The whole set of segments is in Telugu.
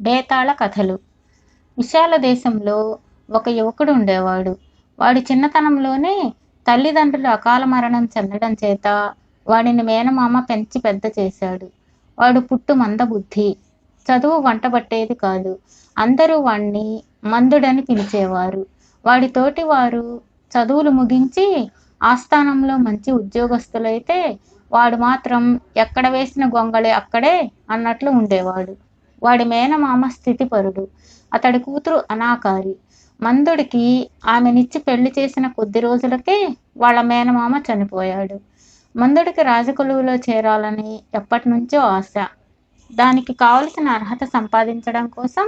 బేతాళ కథలు. విశాల దేశంలో ఒక యువకుడు ఉండేవాడు. వాడి చిన్నతనంలోనే తల్లిదండ్రులు అకాల మరణం చెందడం చేత వాడిని మేనమామ పెంచి పెద్ద చేశాడు. వాడు పుట్టు మందబుద్ధి, చదువు వంటబట్టేది కాదు. అందరూ వాణ్ణి మందుడని పిలిచేవారు. వాడి తోటి వారు చదువులు ముగించి ఆస్థానంలో మంచి ఉద్యోగస్తులైతే వాడు మాత్రం ఎక్కడ వేసిన గొంగళి అక్కడే అన్నట్లు ఉండేవాడు. వాడి మేనమామ స్థితిపరుడు. అతడి కూతురు అనాకారి. మందుడికి ఆమెనిచ్చి పెళ్లి చేసిన కొద్ది రోజులకే వాళ్ళ మేనమామ చనిపోయాడు. మందుడికి రాజకొలువులో చేరాలని ఎప్పటినుంచో ఆశ. దానికి కావలసిన అర్హత సంపాదించడం కోసం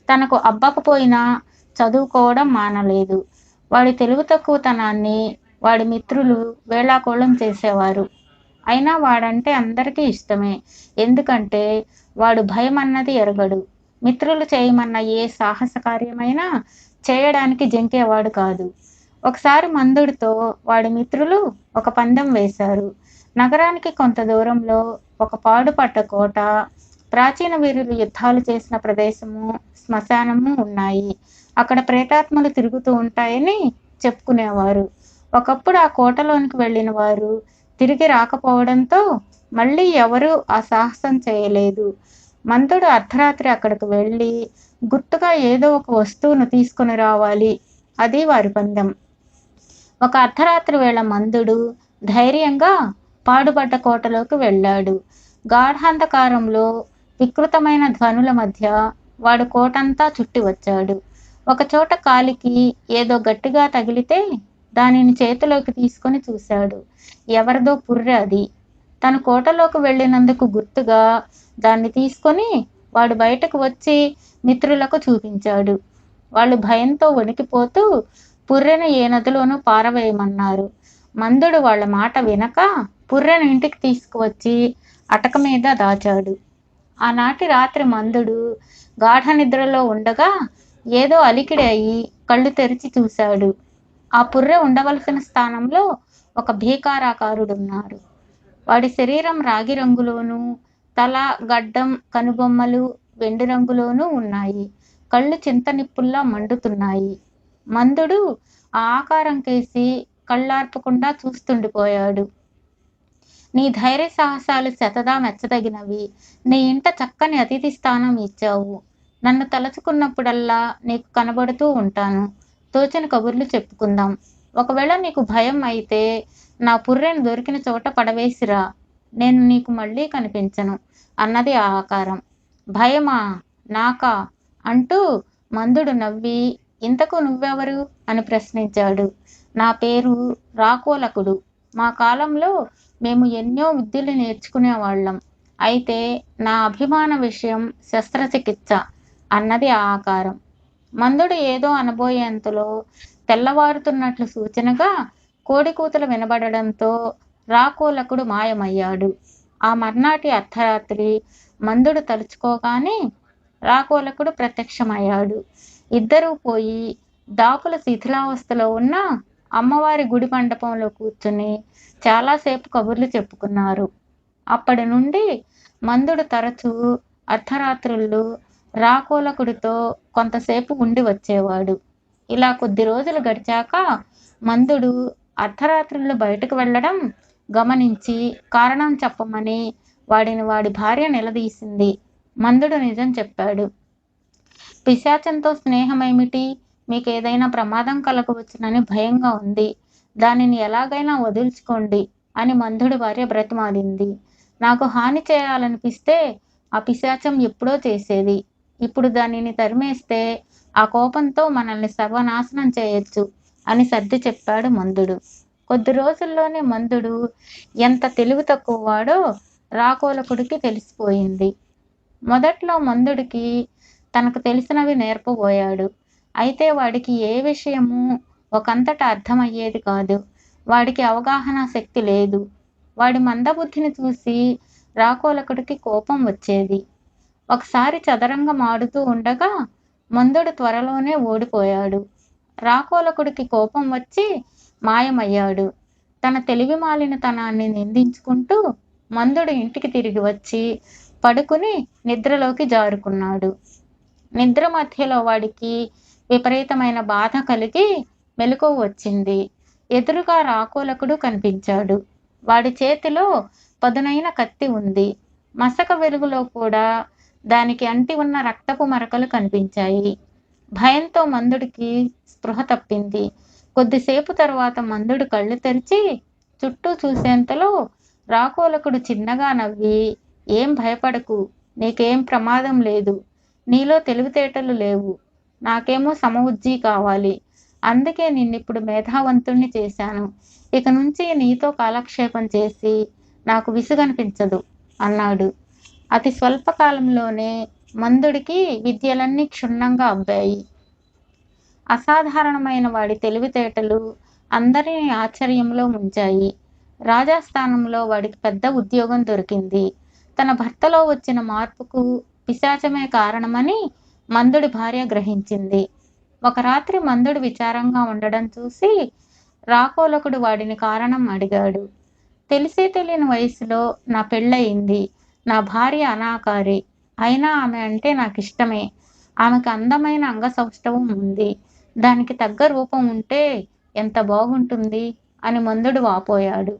తనకు అబ్బకపోయినా చదువుకోవడం మానలేదు. వాడి తెలుగు తక్కువతనాన్ని వాడి మిత్రులు వేళాకోళం చేసేవారు. అయినా వాడంటే అందరికీ ఇష్టమే. ఎందుకంటే వాడు భయం అన్నది ఎరగడు. మిత్రులు చేయమన్న ఏ సాహస కార్యమైనా చేయడానికి జంకేవాడు కాదు. ఒకసారి మందుడితో వాడి మిత్రులు ఒక పందెం వేశారు. నగరానికి కొంత దూరంలో ఒక పాడుపడ్డ కోట, ప్రాచీన వీరులు యుద్ధాలు చేసిన ప్రదేశము, శ్మశానము ఉన్నాయి. అక్కడ ప్రేతాత్మలు తిరుగుతూ ఉంటాయని చెప్పుకునేవారు. ఒకప్పుడు ఆ కోటలోనికి వెళ్ళిన వారు తిరిగి రాకపోవడంతో మళ్ళీ ఎవరూ ఆ సాహసం చేయలేదు. మందుడు అర్ధరాత్రి అక్కడికి వెళ్ళి గుర్తుగా ఏదో ఒక వస్తువును తీసుకుని రావాలి. అది వారి పందెం. ఒక అర్ధరాత్రి వేళ మందుడు ధైర్యంగా పాడుబడ్డ కోటలోకి వెళ్ళాడు. గాఢాంధకారంలో వికృతమైన ధ్వనుల మధ్య వాడు కోటంతా చుట్టి వచ్చాడు. ఒకచోట కాలికి ఏదో గట్టిగా తగిలితే దానిని చేతిలోకి తీసుకొని చూశాడు. ఎవరిదో పుర్రె అది. తను కోటలోకి వెళ్ళినందుకు గుర్తుగా దాన్ని తీసుకొని వాడు బయటకు వచ్చి మిత్రులకు చూపించాడు. వాళ్ళు భయంతో వణికిపోతూ పుర్రెను ఏ నదిలోనూ పారవేయమన్నారు. మందుడు వాళ్ళ మాట వినక పుర్రెను ఇంటికి తీసుకువచ్చి అటక మీద దాచాడు. ఆనాటి రాత్రి మందుడు గాఢ నిద్రలో ఉండగా ఏదో అలికిడి అయి కళ్ళు తెరిచి చూశాడు. ఆ పుర్రె ఉండవలసిన స్థానంలో ఒక భీకారాకారుడున్నాడు. వాడి శరీరం రాగి రంగులోనూ, తల, గడ్డం, కనుబొమ్మలు వెండి రంగులోనూ ఉన్నాయి. కళ్ళు చింతనిప్పుల్లా మండుతున్నాయి. మందుడు ఆ ఆకారం కేసి కళ్ళార్పకుండా చూస్తుండిపోయాడు. నీ ధైర్య సాహసాలు శతదా మెచ్చదగినవి. నీ ఇంట చక్కని అతిథి స్థానం ఇచ్చావు. నన్ను తలచుకున్నప్పుడల్లా నీకు కనబడుతూ ఉంటాను. తోచిన కబుర్లు చెప్పుకుందాం. ఒకవేళ నీకు భయం అయితే నా పుర్రెను దొరికిన చోట పడవేసిరా. నేను నీకు మళ్ళీ కనిపించను అన్నది ఆ ఆకారం. భయమా? నాకా? అంటూ మందుడు నవ్వి, ఇంతకు నువ్వెవరు అని ప్రశ్నించాడు. నా పేరు రాకోలకుడు. మా కాలంలో మేము ఎన్నో విద్యలు నేర్చుకునేవాళ్ళం. అయితే నా అభిమాన విషయం శస్త్రచికిత్స అన్నది ఆ ఆకారం. మందుడు ఏదో అనబోయేంతలో తెల్లవారుతున్నట్లు సూచనగా కోడికూతలు వినబడడంతో రాకోలకుడు మాయమయ్యాడు. ఆ మర్నాటి అర్ధరాత్రి మందుడు తలుచుకోగానే రాకోలకుడు ప్రత్యక్షమయ్యాడు. ఇద్దరూ పోయి దాపుల శిథిలావస్థలో ఉన్న అమ్మవారి గుడి మండపంలో కూర్చుని చాలాసేపు కబుర్లు చెప్పుకున్నారు. అప్పటి నుండి మందుడు తరచూ అర్ధరాత్రుళ్ళు రాకోలకుడితో కొంతసేపు ఉండి వచ్చేవాడు. ఇలా కొద్ది రోజులు గడిచాక మందుడు అర్ధరాత్రుళ్ళు బయటకు వెళ్ళడం గమనించి కారణం చెప్పమని వాడి భార్య నిలదీసింది. మందుడు నిజం చెప్పాడు. పిశాచంతో స్నేహమేమిటి? మీకు ఏదైనా ప్రమాదం కలగవచ్చునని భయంగా ఉంది. దానిని ఎలాగైనా వదుల్చుకోండి అని మందుడి భార్య బ్రతిమాలింది. నాకు హాని చేయాలనిపిస్తే ఆ పిశాచం ఎప్పుడో చేసేది. ఇప్పుడు దానిని తరిమేస్తే ఆ కోపంతో మనల్ని సర్వనాశనం చేయొచ్చు అని సర్ది చెప్పాడు మందుడు. కొద్ది రోజుల్లోనే మందుడు ఎంత తెలివి తక్కువవాడో రాకోలకుడికి తెలిసిపోయింది. మొదట్లో మందుడికి తనకు తెలిసినవి నేర్పబోయాడు. అయితే వాడికి ఏ విషయము ఒకంతట అర్థమయ్యేది కాదు. వాడికి అవగాహన శక్తి లేదు. వాడి మందబుద్ధిని చూసి రాకోలకుడికి కోపం వచ్చేది. ఒకసారి చదరంగం ఆడుతూ ఉండగా మందుడు త్వరలోనే ఓడిపోయాడు. రాకోలకుడికి కోపం వచ్చి మాయమయ్యాడు. తన తెలివి మాలినతనాన్ని నిందించుకుంటూ మందుడు ఇంటికి తిరిగి వచ్చి పడుకుని నిద్రలోకి జారుకున్నాడు. నిద్ర మధ్యలో వాడికి విపరీతమైన బాధ కలిగి మెలకువ వచ్చింది. ఎదురుగా రాకోలకుడు కనిపించాడు. వాడి చేతిలో పదునైన కత్తి ఉంది. మసక వెలుగులో కూడా దానికి అంటి ఉన్న రక్తపు మరకలు కనిపించాయి. భయంతో మందుడికి స్పృహ తప్పింది. కొద్దిసేపు తరువాత మందుడు కళ్ళు తెరిచి చుట్టూ చూసేంతలో రాకోలకుడు చిన్నగా నవ్వి, "ఏం భయపడకు, నీకేం ప్రమాదం లేదు. నీలో తెలివితేటలు లేవు. నాకేమో సమవుజ్జీ కావాలి. అందుకే నిన్నిప్పుడు మేధావంతుణ్ణి చేశాను. ఇక నుంచి నీతో కాలక్షేపం చేసి నాకు విసుగనిపించదు" అన్నాడు. అతి స్వల్పకాలంలోనే మందుడికి విద్యలన్నీ క్షుణ్ణంగా అబ్బాయి. అసాధారణమైన వాడి తెలివితేటలు అందరినీ ఆశ్చర్యంలో ముంచాయి. రాజాస్థానంలో వాడికి పెద్ద ఉద్యోగం దొరికింది. తన భర్తలో వచ్చిన మార్పుకు పిశాచమే కారణమని మందుడి భార్య గ్రహించింది. ఒక రాత్రి మందుడు విచారంగా ఉండడం చూసి రాకోలకుడు వాడిని కారణం అడిగాడు. తెలిసి తెలియని వయసులో నా పెళ్ళయింది. నా భార్య అనాకారి. అయినా ఆమె అంటే నాకిష్టమే. ఆమెకు అందమైన అంగసౌష్ఠవం ఉంది. దానికి తగ్గ రూపం ఉంటే ఎంత బాగుంటుంది అని మందుడు వాపోయాడు.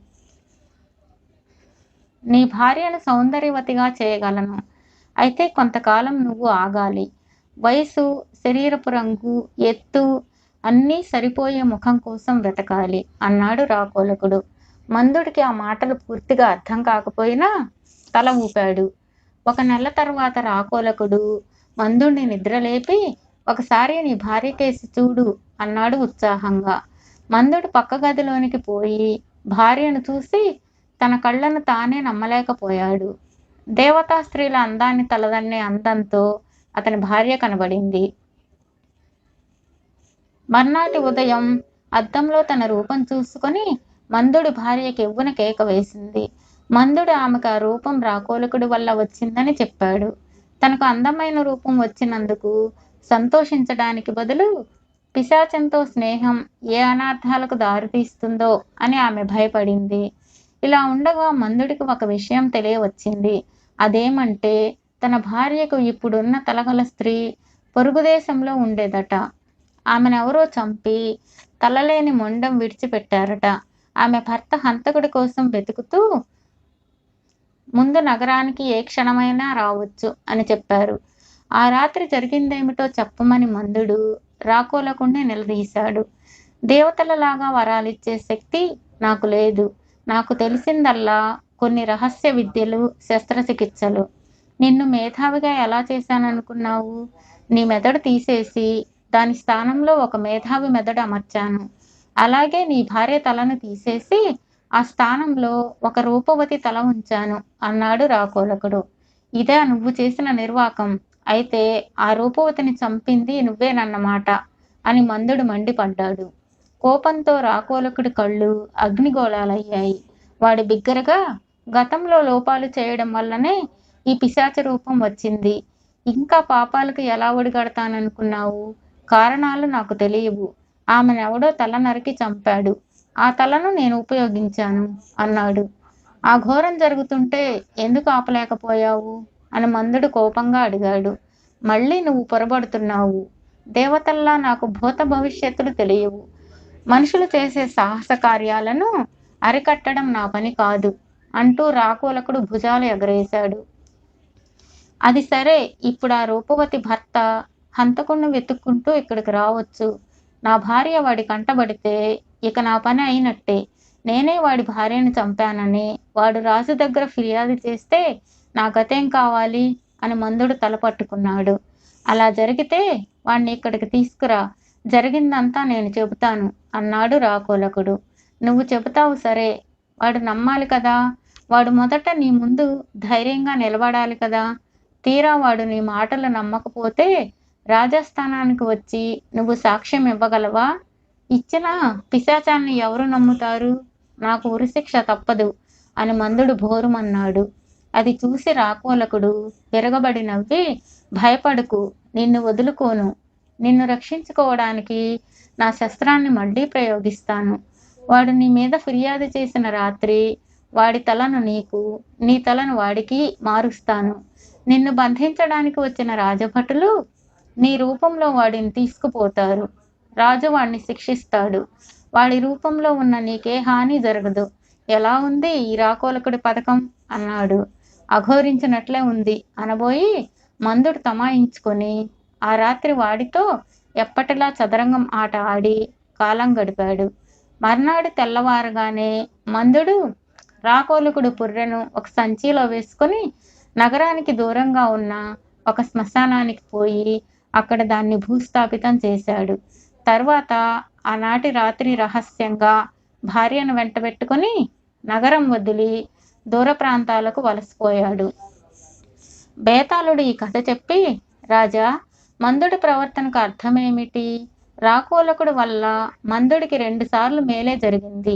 నీ భార్యను సౌందర్యవతిగా చేయగలను. అయితే కొంతకాలం నువ్వు ఆగాలి. వయసు, శరీరపు రంగు, ఎత్తు అన్నీ సరిపోయే ముఖం కోసం వెతకాలి అన్నాడు రాకోలకుడు. మందుడికి ఆ మాటలు పూర్తిగా అర్థం కాకపోయినా తల ఊపాడు. 1 నెల తర్వాత రాకోలకుడు మందుడిని నిద్రలేపి, "ఒకసారి నీ భార్య కేసి చూడు" అన్నాడు ఉత్సాహంగా. మందుడు పక్క గదిలోనికి పోయి భార్యను చూసి తన కళ్ళను తానే నమ్మలేకపోయాడు. దేవతా స్త్రీల అందాన్ని తలదన్నే అందంతో అతని భార్య కనబడింది. మర్నాటి ఉదయం అద్దంలో తన రూపం చూసుకొని మందుడి భార్యకి ఎవ్వున కేక వేసింది. మందుడు ఆమెకు ఆ రూపం రాకోలకుడి వల్ల వచ్చిందని చెప్పాడు. తనకు అందమైన రూపం వచ్చినందుకు సంతోషించడానికి బదులు పిశాచంతో స్నేహం ఏ అనార్థాలకు దారితీస్తుందో అని ఆమె భయపడింది. ఇలా ఉండగా మందుడికి ఒక విషయం తెలియవచ్చింది. అదేమంటే తన భార్యకు ఇప్పుడున్న తలగల స్త్రీ పొరుగు దేశంలో ఉండేదట. ఆమెనెవరో చంపి తలలేని మొండెం విడిచిపెట్టారట. ఆమె భర్త హంతకుడి కోసం వెతుకుతూ ముందు నగరానికి ఏ క్షణమైనా రావచ్చు అని చెప్పారు. ఆ రాత్రి జరిగిందేమిటో చెప్పమని మందుడు రాకోలకుణ్ణి నిలదీశాడు. దేవతలలాగా వరాలిచ్చే శక్తి నాకు లేదు. నాకు తెలిసిందల్లా కొన్ని రహస్య విద్యలు, శస్త్రచికిత్సలు. నిన్ను మేధావిగా ఎలా చేశాననుకున్నావు? నీ మెదడు తీసేసి దాని స్థానంలో ఒక మేధావి మెదడు అమర్చాను. అలాగే నీ భార్య తలను తీసేసి ఆ స్థానంలో ఒక రూపవతి తల ఉంచాను అన్నాడు రాకోలకుడు. ఇదే నువ్వు చేసిన నిర్వాకం. అయితే ఆ రూపవతిని చంపింది నువ్వేనన్నమాట అని మందుడు మండిపడ్డాడు. కోపంతో రాకోలకుడి కళ్ళు అగ్నిగోళాలయ్యాయి. వాడి బిగ్గరగా, "గతంలో లోపాలు చేయడం వల్లనే ఈ పిశాచ రూపం వచ్చింది. ఇంకా పాపాలకు ఎలా ఒడిగడతాననుకున్నావు? కారణాలు నాకు తెలియవు. ఆమెనెవడో తల నరికి చంపాడు. ఆ తలను నేను ఉపయోగించాను" అన్నాడు. "ఆ ఘోరం జరుగుతుంటే ఎందుకు ఆపలేకపోయావు" అని మందుడు కోపంగా అడిగాడు. "మళ్ళీ నువ్వు పొరబడుతున్నావు. దేవతల్లా నాకు భూత భవిష్యత్తులు తెలియవు. మనుషులు చేసే సాహస కార్యాలను అరికట్టడం నా పని కాదు" అంటూ రాకోలకుడు భుజాలు ఎగరేశాడు. "అది సరే, ఇప్పుడు ఆ రూపవతి భర్త హంతకుణ్ణి వెతుక్కుంటూ ఇక్కడికి రావచ్చు. నా భార్య వాడి కంటబడితే ఇక నా పని అయినట్టే. నేనే వాడి భార్యను చంపానని వాడు రాజు దగ్గర ఫిర్యాదు చేస్తే నా గతేం కావాలి" అని మందుడు తల పట్టుకున్నాడు. "అలా జరిగితే వాణ్ణి ఇక్కడికి తీసుకురా. జరిగిందంతా నేను చెబుతాను" అన్నాడు రాకోలకుడు. "నువ్వు చెబుతావు సరే, వాడు నమ్మాలి కదా. వాడు మొదట నీ ముందు ధైర్యంగా నిలబడాలి కదా. తీరా వాడు నీ మాటలు నమ్మకపోతే రాజస్థానానికి వచ్చి నువ్వు సాక్ష్యం ఇవ్వగలవా? ఇచ్చిన పిశాచాన్ని ఎవరు నమ్ముతారు? నాకు ఉరిశిక్ష తప్పదు" అని మందుడు భోరుమన్నాడు. అది చూసి రాకోలకుడు విరగబడి నవ్వి, "భయపడకు, నిన్ను వదులుకోను. నిన్ను రక్షించుకోవడానికి నా శస్త్రాన్ని మళ్ళీ ప్రయోగిస్తాను. వాడు నీ మీద ఫిర్యాదు చేసిన రాత్రి వాడి తలను నీకు, నీ తలను వాడికి మారుస్తాను. నిన్ను బంధించడానికి వచ్చిన రాజభటులు నీ రూపంలో వాడిని తీసుకుపోతారు. రాజు వాడిని శిక్షిస్తాడు. వాడి రూపంలో ఉన్న నీకే హాని జరగదు. ఎలా ఉంది ఈ రాకోలకుడి పథకం అన్నాడు. అఘోరించినట్లే ఉంది అనబోయి మందుడు తమాయించుకొని ఆ రాత్రి వాడితో ఎప్పటిలా చదరంగం ఆట ఆడి కాలం గడిపాడు. మర్నాడు తెల్లవారగానే మందుడు రాకోలకుడు పుర్రెను ఒక సంచిలో వేసుకొని నగరానికి దూరంగా ఉన్న ఒక శ్మశానానికి పోయి అక్కడ దాన్ని భూస్థాపితం చేశాడు. తర్వాత ఆనాటి రాత్రి రహస్యంగా భార్యను వెంటబెట్టుకొని నగరం వదిలి దూర ప్రాంతాలకు వలసపోయాడు. బేతాళుడు ఈ కథ చెప్పి, రాజా, మందుడి ప్రవర్తనకు అర్థమేమిటి? రాకోలకుడు వల్ల మందుడికి 2 సార్లు మేలే జరిగింది.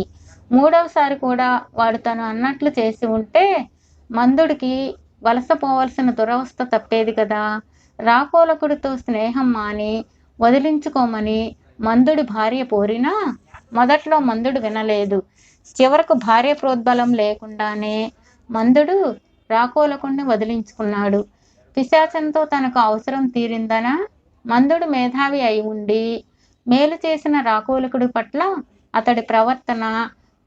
3వసారి కూడా వాడు తను అన్నట్లు చేసి ఉంటే మందుడికి వలసపోవలసిన దురవస్థ తప్పేది కదా. రాకోలకుడితో స్నేహం మాని వదిలించుకోమని మందుడి భార్య పోరినా మొదట్లో మందుడు వినలేదు. చివరకు భార్య ప్రోద్బలం లేకుండానే మందుడు రాకోలకుడిని వదిలించుకున్నాడు. పిశాచంతో తనకు అవసరం తీరిందనా? మందుడు మేధావి అయి ఉండి మేలు చేసిన రాకోలకుడి పట్ల అతడి ప్రవర్తన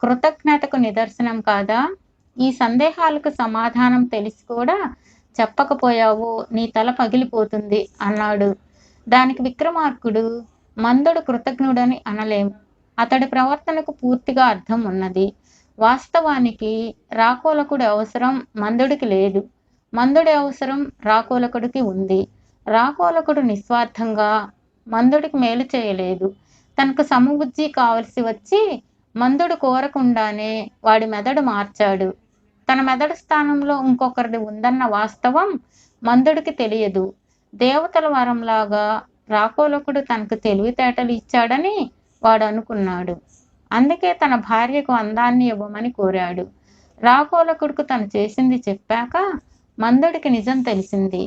కృతజ్ఞతకు నిదర్శనం కాదా? ఈ సందేహాలకు సమాధానం తెలిసి కూడా చెప్పకపోయావో నీ తల పగిలిపోతుంది అన్నాడు. దానికి విక్రమార్కుడు, మందుడు కృతజ్ఞుడని అనలేం. అతడి ప్రవర్తనకు పూర్తిగా అర్థం ఉన్నది. వాస్తవానికి రాకోలకుడి అవసరం మందుడికి లేదు. మందుడి అవసరం రాకోలకుడికి ఉంది. రాకోలకుడు నిస్వార్థంగా మందుడికి మేలు చేయలేదు. తనకు సమబుద్ధి కావలసి వచ్చి మందుడు కోరకుండానే వాడి మెదడు మార్చాడు. తన మెదడు స్థానంలో ఇంకొకరిది ఉందన్న వాస్తవం మందుడికి తెలియదు. దేవతల వరంలాగా రాకోలకుడు తనకు తెలివితేటలు ఇచ్చాడని వాడు అనుకున్నాడు. అందుకే తన భార్యకు అందాన్ని ఇవ్వమని కోరాడు. రాకోలకుడుకు తను చేసింది చెప్పాక మందుడికి నిజం తెలిసింది.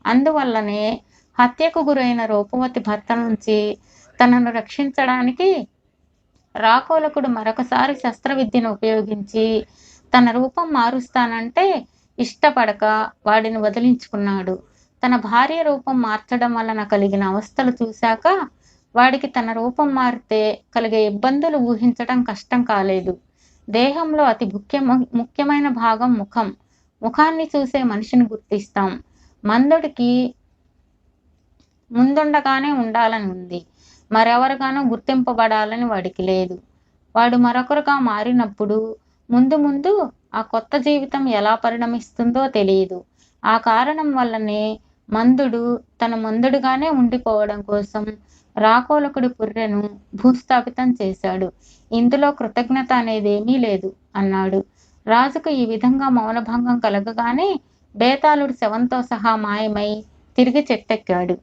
అందువల్లనే హత్యకు గురైన రూపవతి భర్త నుంచి తనను రక్షించడానికి రాకోలకుడు మరొకసారి శస్త్రవిద్యను ఉపయోగించి తన రూపం మారుస్తానంటే ఇష్టపడక వాడిని వదిలించుకున్నాడు. తన భార్య రూపం మార్చడం వలన కలిగిన అవస్థలు చూశాక వాడికి తన రూపం మారితే కలిగే ఇబ్బందులు ఊహించడం కష్టం కాలేదు. దేహంలో అతి ముఖ్యమైన భాగం ముఖం. ముఖాన్ని చూసే మనిషిని గుర్తిస్తాం. మందుడికి ముందుండగానే ఉండాలని ఉంది. మరెవరిగానో గుర్తింపబడాలని వాడికి లేదు. వాడు మరొకరుగా మారినప్పుడు ముందు ముందు ఆ కొత్త జీవితం ఎలా పరిణమిస్తుందో తెలియదు. ఆ కారణం వల్లనే మందుడు తన మందుడుగానే ఉండిపోవడం కోసం రాకోలకుడి పుర్రెను భూస్థాపితం చేశాడు. ఇందులో కృతజ్ఞత అనేదేమీ లేదు అన్నాడు. రాజుకు ఈ విధంగా మౌనభంగం కలగగానే బేతాళుడు శవంతో సహా మాయమై తిరిగి చెట్టెక్కాడు.